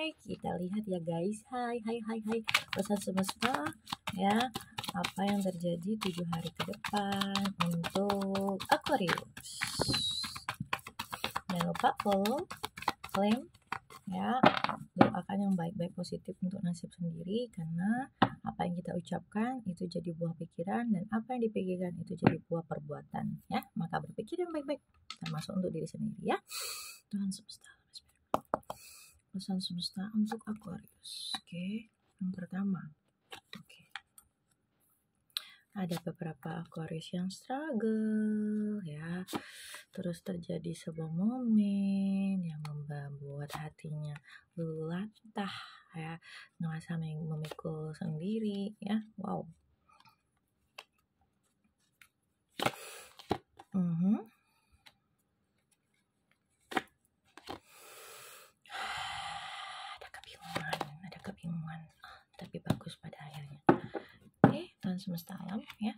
Hai, kita lihat ya guys. Hai, pesan semesta ya. Apa yang terjadi 7 hari ke depan untuk Aquarius. Jangan lupa follow, claim ya. Doakan yang baik-baik positif untuk nasib sendiri, karena apa yang kita ucapkan itu jadi buah pikiran, dan apa yang dipikirkan itu jadi buah perbuatan ya. Maka berpikir yang baik-baik, termasuk untuk diri sendiri ya. Tuhan semesta, pesan semesta untuk Aquarius. Oke, yang pertama, ada beberapa Aquarius yang struggle ya, terus terjadi sebuah momen yang membuat hatinya latah ya, ngerasa memikul sendiri ya. Wow. Ada kebingungan, tapi bagus pada akhirnya. Oke, Tuhan semesta alam ya,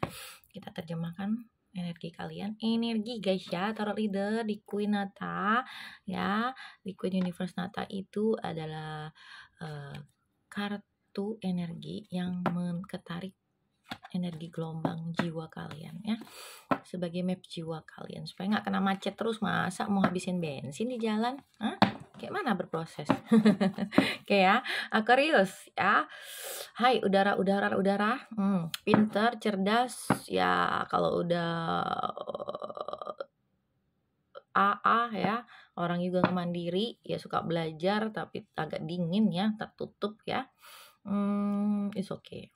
kita terjemahkan energi kalian. Energi guys ya, tarot leader di Queen Nata ya. Di Queen Universe Nata itu adalah kartu energi yang ketarik energi gelombang jiwa kalian ya, sebagai map jiwa kalian supaya nggak kena macet terus. Masa mau habisin bensin di jalan? Kayak mana berproses? Oke ya, Aquarius ya. Hai udara, pinter, cerdas ya. Kalau udah AA ya, orang juga mandiri ya, suka belajar tapi agak dingin ya, tertutup ya. It's okay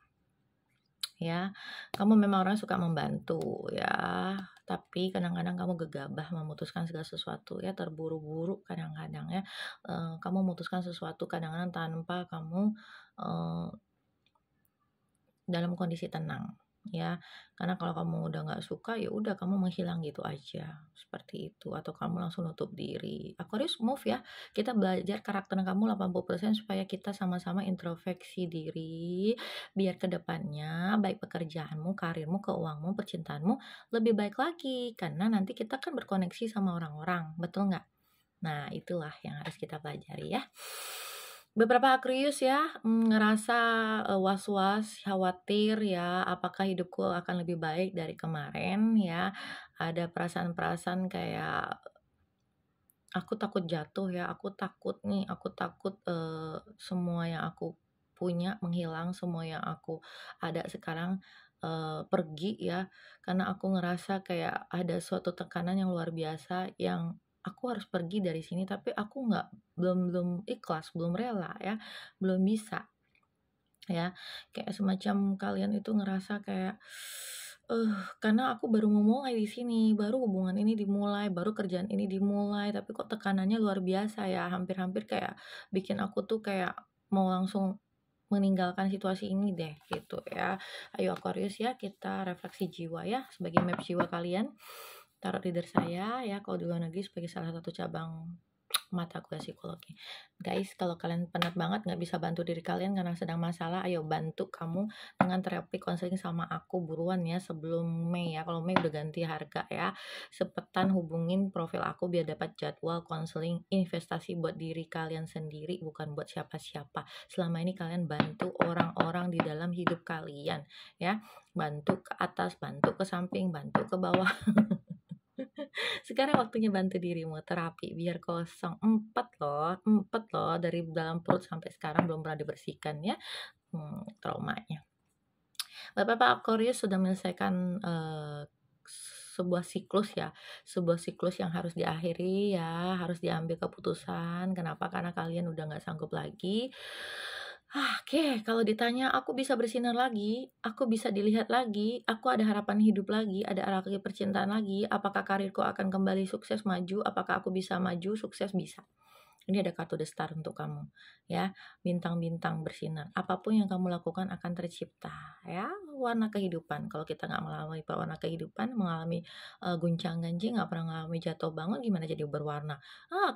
ya. Kamu memang orang suka membantu ya, tapi kadang-kadang kamu gegabah memutuskan segala sesuatu ya, terburu-buru kadang-kadang ya. Kamu memutuskan sesuatu kadang-kadang tanpa kamu dalam kondisi tenang ya, karena kalau kamu udah nggak suka ya udah kamu menghilang gitu aja, seperti itu, atau kamu langsung nutup diri. Aquarius move ya, kita belajar karakter kamu 80% supaya kita sama-sama introspeksi diri, biar kedepannya baik pekerjaanmu, karirmu, keuanganmu, percintaanmu lebih baik lagi, karena nanti kita kan berkoneksi sama orang-orang, betul nggak? Nah itulah yang harus kita pelajari ya. Beberapa Aquarius ya ngerasa was-was, khawatir ya, apakah hidupku akan lebih baik dari kemarin ya. Ada perasaan-perasaan kayak aku takut jatuh ya, aku takut semua yang aku punya menghilang, semua yang aku ada sekarang pergi ya, karena aku ngerasa kayak ada suatu tekanan yang luar biasa, yang aku harus pergi dari sini, tapi aku belum ikhlas, belum rela ya, belum bisa ya. Kayak semacam kalian itu ngerasa kayak karena aku baru memulai di sini, baru hubungan ini dimulai, baru kerjaan ini dimulai, tapi kok tekanannya luar biasa ya, hampir-hampir kayak bikin aku tuh kayak mau langsung meninggalkan situasi ini deh gitu ya. Ayo Aquarius ya, kita refleksi jiwa ya, sebagai map jiwa kalian. Tarot leader saya ya, kalau di luar negeri sebagai salah satu cabang mata kuliah psikologi. Guys, kalau kalian penat banget nggak bisa bantu diri kalian karena sedang masalah, ayo bantu kamu dengan terapi konseling sama aku buruan ya, sebelum Mei ya. Kalau Mei udah ganti harga ya. Cepetan hubungin profil aku biar dapat jadwal konseling investasi buat diri kalian sendiri, bukan buat siapa-siapa. Selama ini kalian bantu orang-orang di dalam hidup kalian ya. Bantu ke atas, bantu ke samping, bantu ke bawah. Sekarang waktunya bantu dirimu, terapi biar kosong. 4 loh dari dalam perut sampai sekarang belum pernah dibersihkan ya, traumanya. Bapak Aquarius sudah menyelesaikan sebuah siklus ya, sebuah siklus yang harus diakhiri ya, harus diambil keputusan. Kenapa? Karena kalian udah nggak sanggup lagi. Oke, kalau ditanya aku bisa bersinar lagi, aku bisa dilihat lagi, aku ada harapan hidup lagi, ada arah ke percintaan lagi, apakah karirku akan kembali sukses maju, apakah aku bisa maju sukses? Bisa. Ini ada kartu The Star untuk kamu ya, bintang-bintang bersinar. Apapun yang kamu lakukan akan tercipta ya, warna kehidupan. Kalau kita nggak mengalami warna kehidupan, mengalami guncang-ganjing, nggak pernah mengalami jatuh bangun, gimana jadi berwarna?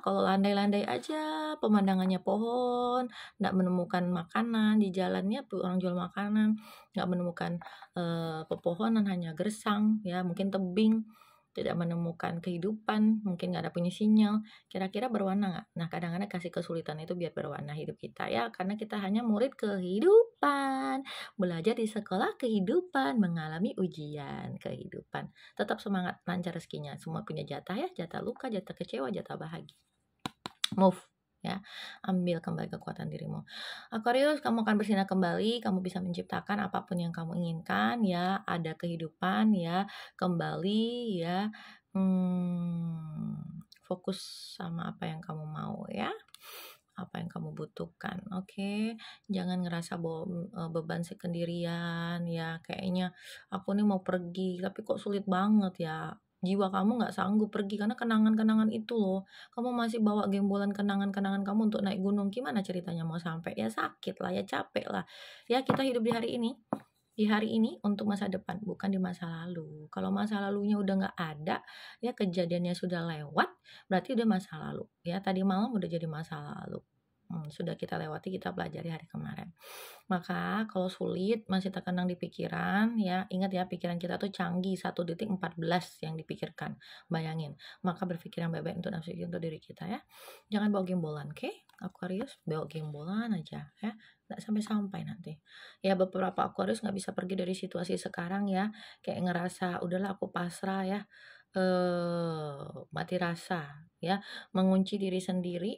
Kalau landai-landai aja, pemandangannya pohon, nggak menemukan makanan di jalannya, orang jual makanan, nggak menemukan pepohonan, hanya gersang ya, mungkin tebing. tidak menemukan kehidupan, mungkin nggak ada punya sinyal, kira-kira berwarna nggak? Nah, kadang-kadang kasih kesulitan itu biar berwarna hidup kita ya, karena kita hanya murid kehidupan, belajar di sekolah kehidupan, mengalami ujian kehidupan. Tetap semangat, lancar rezekinya, semua punya jatah ya, jatah luka, jatah kecewa, jatah bahagia. Move ya, ambil kembali kekuatan dirimu. Aquarius, kamu akan bersinar kembali, kamu bisa menciptakan apapun yang kamu inginkan ya, ada kehidupan ya, kembali ya. Fokus sama apa yang kamu mau ya, apa yang kamu butuhkan. Oke, jangan ngerasa bahwa beban sendirian ya, kayaknya aku nih mau pergi tapi kok sulit banget ya. Jiwa kamu nggak sanggup pergi karena kenangan-kenangan itu loh. Kamu masih bawa gembolan kenangan-kenangan kamu untuk naik gunung. Gimana ceritanya mau sampai? Ya sakit lah, ya capek lah. Ya kita hidup di hari ini. Di hari ini untuk masa depan, bukan di masa lalu. Kalau masa lalunya udah nggak ada, ya kejadiannya sudah lewat, berarti udah masa lalu. Ya tadi malam udah jadi masa lalu. Sudah kita lewati, kita pelajari hari kemarin. Maka kalau sulit, masih terkenang di pikiran, ya ingat ya pikiran kita tuh canggih, 1 detik 14 yang dipikirkan. Bayangin. Maka berpikir yang baik-baik untuk nafsu untuk diri kita ya. Jangan bawa gembolan, oke? Aquarius, bawa gembolan aja ya. Nggak sampai-sampai nanti. Ya beberapa Aquarius nggak bisa pergi dari situasi sekarang ya. Kayak ngerasa, udahlah aku pasrah ya. Mati rasa ya. Mengunci diri sendiri.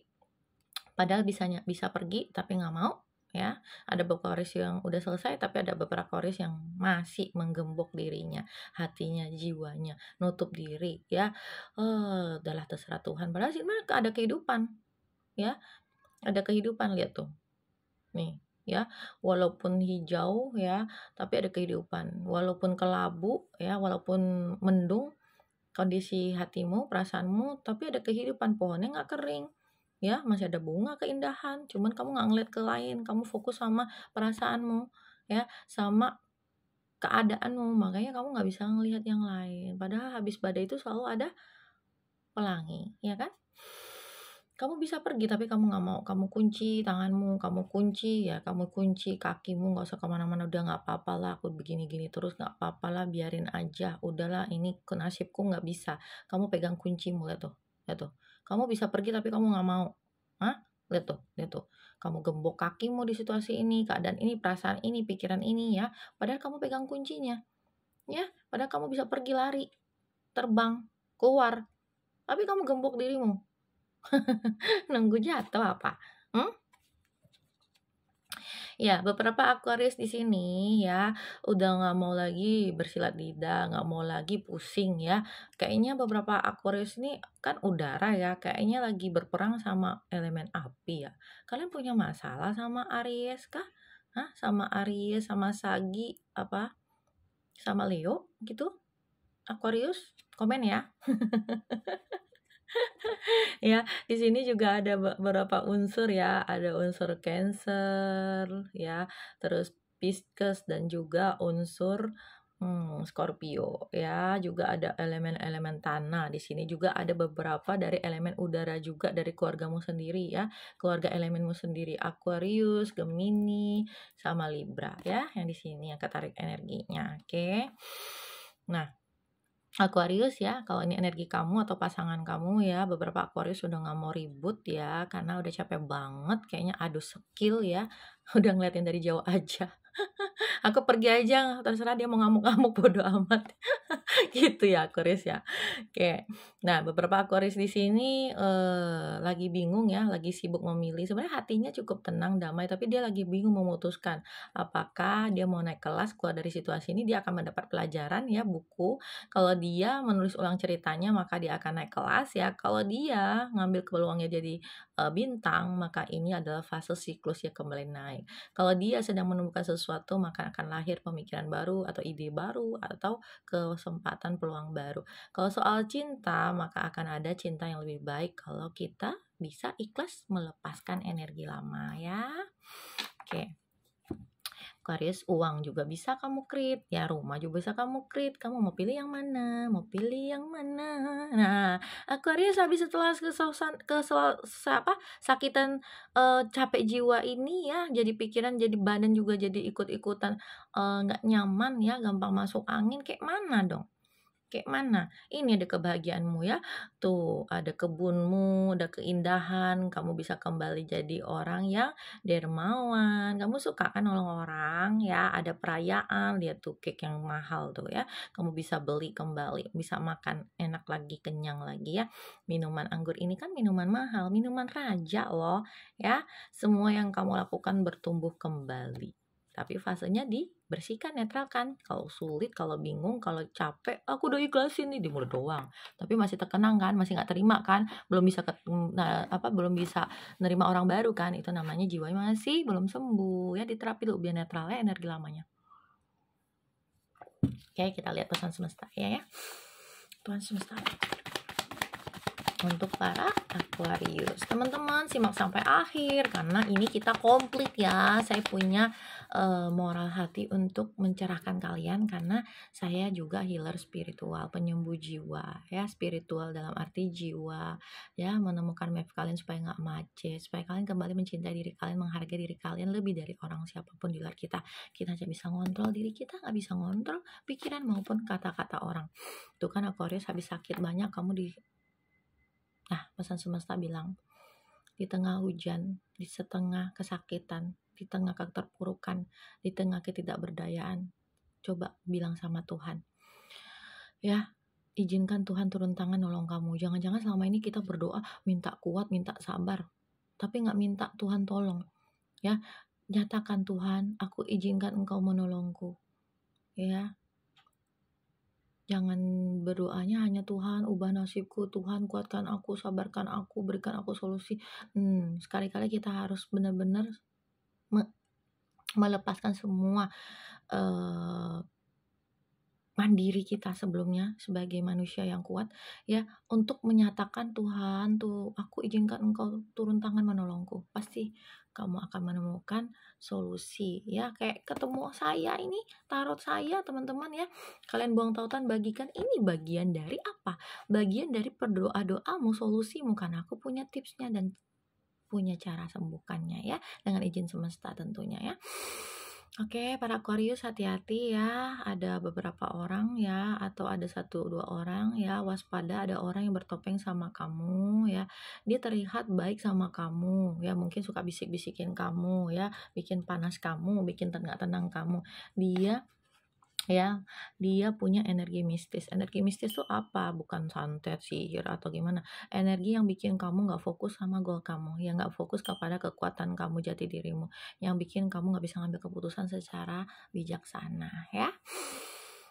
Padahal bisa pergi tapi nggak mau ya. Ada beberapa Aquarius yang udah selesai tapi ada beberapa Aquarius yang masih menggembok dirinya, hatinya, jiwanya, nutup diri ya. Udahlah terserah Tuhan. Padahal sih ada kehidupan ya. Ada kehidupan, lihat tuh. Nih ya, walaupun hijau ya, tapi ada kehidupan. Walaupun kelabu ya, walaupun mendung kondisi hatimu, perasaanmu, tapi ada kehidupan, pohonnya nggak kering. Ya, masih ada bunga keindahan, cuman kamu nggak ngeliat ke lain, kamu fokus sama perasaanmu, ya, sama keadaanmu, makanya kamu nggak bisa ngelihat yang lain. Padahal habis badai itu selalu ada pelangi, ya kan? Kamu bisa pergi tapi kamu nggak mau, kamu kunci tanganmu, kamu kunci ya, kamu kunci kakimu, nggak usah kemana-mana, udah nggak apa-apa lah, aku begini-gini terus nggak apa-apa lah, biarin aja, udahlah ini ke nasibku nggak bisa. Kamu pegang kuncimu, lihat tuh, kamu bisa pergi tapi kamu nggak mau, hah? Lihat tuh, kamu gembok kakimu di situasi ini, keadaan ini, perasaan ini, pikiran ini ya, padahal kamu pegang kuncinya, ya, padahal kamu bisa pergi lari, terbang, keluar, tapi kamu gembok dirimu. Nunggu jatuh apa? Ya, beberapa Aquarius di sini ya, udah nggak mau lagi bersilat lidah, nggak mau lagi pusing ya. Kayaknya beberapa Aquarius ini kan udara ya, kayaknya lagi berperang sama elemen api ya. Kalian punya masalah sama Aries kah? Hah? Sama Aries, sama Sagi, apa? Sama Leo gitu? Aquarius, komen ya. Ya, di sini juga ada beberapa unsur ya, ada unsur Cancer ya, terus Pisces dan juga unsur Scorpio ya, juga ada elemen-elemen tanah. Di sini juga ada beberapa dari elemen udara juga dari keluargamu sendiri ya, keluarga elemenmu sendiri Aquarius, Gemini, sama Libra ya, yang di sini yang ketarik energinya. Oke. Nah, Aquarius ya, kalau ini energi kamu atau pasangan kamu ya, beberapa Aquarius udah nggak mau ribut ya, karena udah capek banget, kayaknya adu skill ya, udah ngeliatin dari jauh aja. Aku pergi aja, terserah dia mau ngamuk-ngamuk bodo amat. Gitu ya Aquarius ya. Oke. Nah, beberapa Aquarius di sini lagi bingung ya, lagi sibuk memilih. Sebenarnya hatinya cukup tenang, damai, tapi dia lagi bingung memutuskan apakah dia mau naik kelas, keluar dari situasi ini, dia akan mendapat pelajaran ya, buku. Kalau dia menulis ulang ceritanya, maka dia akan naik kelas ya. Kalau dia ngambil peluangnya jadi bintang, maka ini adalah fase siklus ya kembali naik. Kalau dia sedang menemukan sesuatu, maka akan lahir pemikiran baru atau ide baru atau kesempatan peluang baru. Kalau soal cinta, maka akan ada cinta yang lebih baik kalau kita bisa ikhlas melepaskan energi lama ya. Oke. Aquarius, uang juga bisa kamu create, ya rumah juga bisa kamu create. Kamu mau pilih yang mana? Mau pilih yang mana? Nah, Aquarius habis setelah sakitan capek jiwa ini ya, jadi pikiran, jadi badan juga jadi ikut-ikutan nggak nyaman ya, gampang masuk angin, kayak mana dong? Kayak mana? Ini ada kebahagiaanmu ya, tuh ada kebunmu, ada keindahan, kamu bisa kembali jadi orang yang dermawan, kamu suka kan nolong orang ya, ada perayaan, lihat tuh cake yang mahal tuh ya, kamu bisa beli kembali, bisa makan enak lagi, kenyang lagi ya. Minuman anggur ini kan minuman mahal, minuman raja loh ya. Semua yang kamu lakukan bertumbuh kembali. Tapi fasenya dibersihkan, netralkan. Kalau sulit, kalau bingung, kalau capek, aku udah ikhlasin nih di mulut doang. Tapi masih terkenang kan, masih nggak terima kan, belum bisa belum bisa nerima orang baru kan. Itu namanya jiwanya masih belum sembuh ya, diterapi dulu biar netral ya energi lamanya. Oke, kita lihat pesan semesta ya. Tuhan semesta untuk para Aquarius. Teman-teman simak sampai akhir karena ini kita komplit ya. Saya punya moral hati untuk mencerahkan kalian karena saya juga healer spiritual, penyembuh jiwa ya, spiritual dalam arti jiwa ya, menemukan map kalian supaya nggak macet, supaya kalian kembali mencintai diri kalian, menghargai diri kalian lebih dari orang siapapun di luar kita. Kita hanya bisa ngontrol diri kita, nggak bisa ngontrol pikiran maupun kata-kata orang. Tuh kan Aquarius habis sakit banyak kamu Nah, pesan semesta bilang, di tengah hujan, di setengah kesakitan, di tengah keterpurukan, di tengah ketidakberdayaan, coba bilang sama Tuhan, ya, izinkan Tuhan turun tangan nolong kamu. Jangan-jangan selama ini kita berdoa, minta kuat, minta sabar, tapi nggak minta Tuhan tolong. Ya, nyatakan Tuhan, aku izinkan Engkau menolongku. Ya, jangan berdoanya hanya Tuhan ubah nasibku, Tuhan kuatkan aku, sabarkan aku, berikan aku solusi. Sekali-kali kita harus benar-benar melepaskan semua mandiri kita sebelumnya sebagai manusia yang kuat ya, untuk menyatakan Tuhan tuh aku izinkan Engkau turun tangan menolongku. Pasti kamu akan menemukan solusi ya, kayak ketemu saya ini, tarot saya teman-teman ya. Kalian buang tautan bagikan, ini bagian dari apa? Bagian dari berdoa-doamu, solusimu, karena aku punya tipsnya dan punya cara sembuhkannya ya, dengan izin semesta tentunya ya. Oke, para Aquarius hati-hati ya, ada beberapa orang ya, atau ada 1-2 orang ya, waspada ada orang yang bertopeng sama kamu ya, dia terlihat baik sama kamu ya, mungkin suka bisik-bisikin kamu ya, bikin panas kamu, bikin nggak tenang kamu. Dia punya energi mistis. Energi mistis tuh apa? Bukan santet, sihir, atau gimana. Energi yang bikin kamu nggak fokus sama goal kamu, yang nggak fokus kepada kekuatan kamu, jati dirimu, yang bikin kamu nggak bisa ngambil keputusan secara bijaksana ya.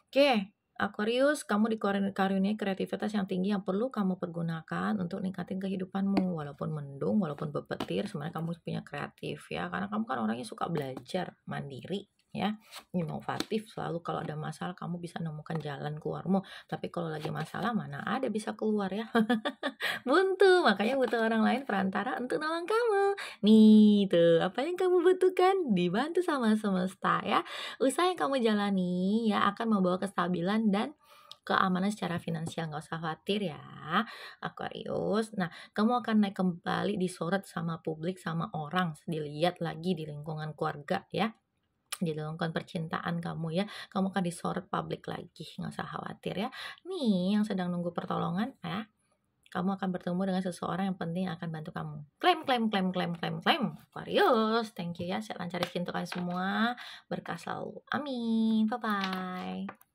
Oke, Aquarius, kamu dikaruniai kreativitas yang tinggi yang perlu kamu pergunakan untuk ningkatin kehidupanmu. Walaupun mendung, walaupun berpetir, sebenarnya kamu punya kreatif ya. Karena kamu kan orangnya suka belajar, mandiri ya, inovatif, selalu kalau ada masalah kamu bisa nemukan jalan keluarmu. Tapi kalau lagi masalah mana ada bisa keluar ya. Buntu, makanya butuh orang lain perantara untuk nolong kamu. Nih tuh, apa yang kamu butuhkan dibantu sama semesta ya. Usaha yang kamu jalani ya akan membawa kestabilan dan keamanan secara finansial, nggak usah khawatir ya Aquarius. Nah, kamu akan naik kembali, disorot sama publik, sama orang, dilihat lagi di lingkungan keluarga ya, di lingkungan percintaan kamu ya, kamu akan disorot publik lagi, nggak usah khawatir ya. Nih yang sedang nunggu pertolongan ya, kamu akan bertemu dengan seseorang yang penting akan bantu kamu. Klaim, klaim, klaim, klaim, klaim, klaim. Aquarius, thank you ya. Sehat lancar rezeki untuk kalian semua. Berkah selalu. Amin. Bye-bye.